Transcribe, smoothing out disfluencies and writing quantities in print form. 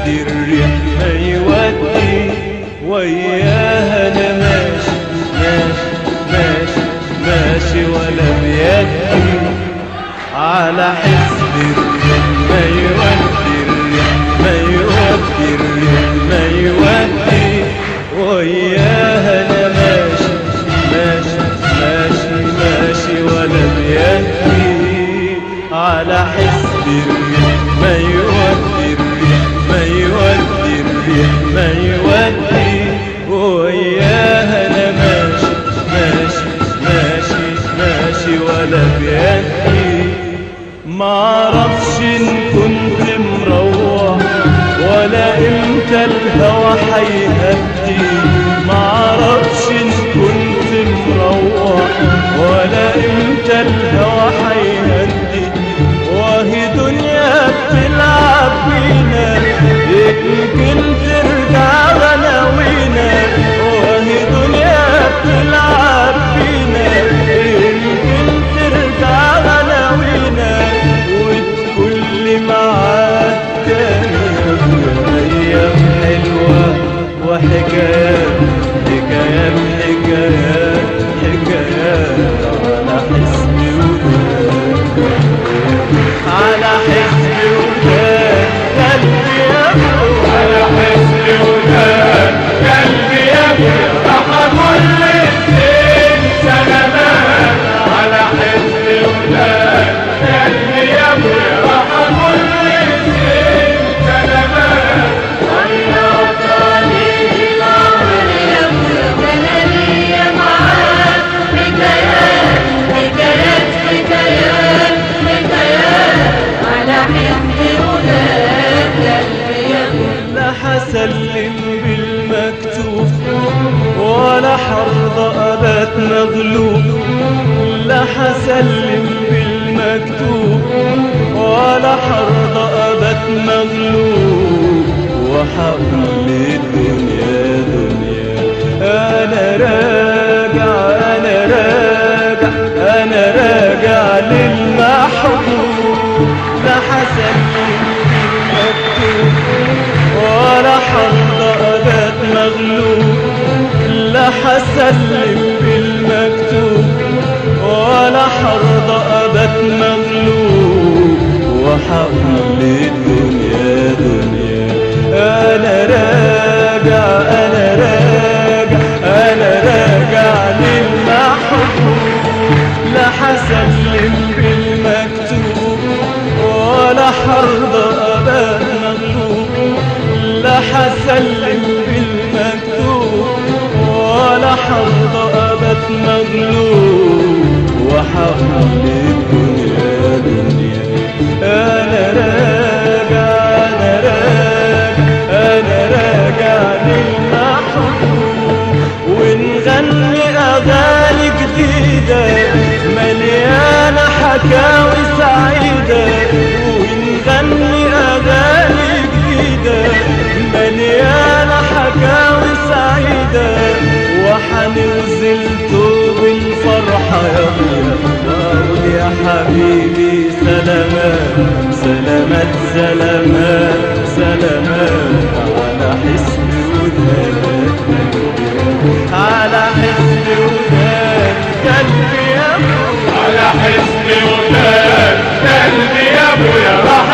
يودي الريح ما يودي، وياها انا ماشي ماشي ماشي ماشي ولا بيدي، على حسب الريح ما يودي الريح ما يودي الريح ما يودي، وياها انا ماشي ماشي ماشي ماشي ولا بيدي، على حسب الريح ما يودي الريح ما يودي الريح ما يودي، وياها انا ماشي ماشي ماشي ماشي ولا بيدي. معرفش ان كنت مروح ولا امتى الهوى هيهدي، معرفش ان كنت مروح ولا امتى الهوى هيهدي، وهي دنيا بتلعب بينا يمكن ترجع غناوينا، وهي دنيا بتلعب بينا يمكن ترجع غناوينا، وتكل معاك أيام حلوة وحكايات حكايات حكايات حكايات، على حسبي وداد على حسبي وداد قلبي يا ابو، على حسبي وداد قلبي يا ابو، راح كل السن سلامات، على حسبي وداد قلبي يا ابو، راح كل السن سلامات. ويا طريق العمر يا ابو، انا ليا معاك حكايات حكايات حكايات حكايات، على حسبي وداد قلبي يا ابو. لا حسلم بالمكتوب ولا حرضى أبات مغلوب، لا حسلم بالمكتوب ولا حرضى أبات مغلوب، وحقل الدنيا دنيا. أنا راجع أنا راجع أنا راجع للمحبوب، لا حسلم بالمكتوب ولا حرضى أبات مغلوب، لا حسلم بالمكتوب ولا حرضى أبات مغلوب، وحقل الدنيا دنيا. أنا راجع أنا راجع أنا راجع للمحبوب، لا حسلم بالمكتوب ولا حرضى أبات مغلوب، لا حسلم بالمكتوب ولا حرضى أبات مغلوب، وحقل الدنيا دنيا. أنا راجع أنا راجع أنا راجع للمحبوب، ونغني أغاني جديدة مليانة حكاوي سعيدة، ونغني أغاني جديدة مليانة حكاوي سعيدة، وحننزل توب الفرحة يا ابويا، واقول يا حبيبي سلامات سلامات سلامات سلامات، على حسبي وداد على حسبي وداد قلبي يا ابو، على حسبي وداد قلبي يا ابو، يا راح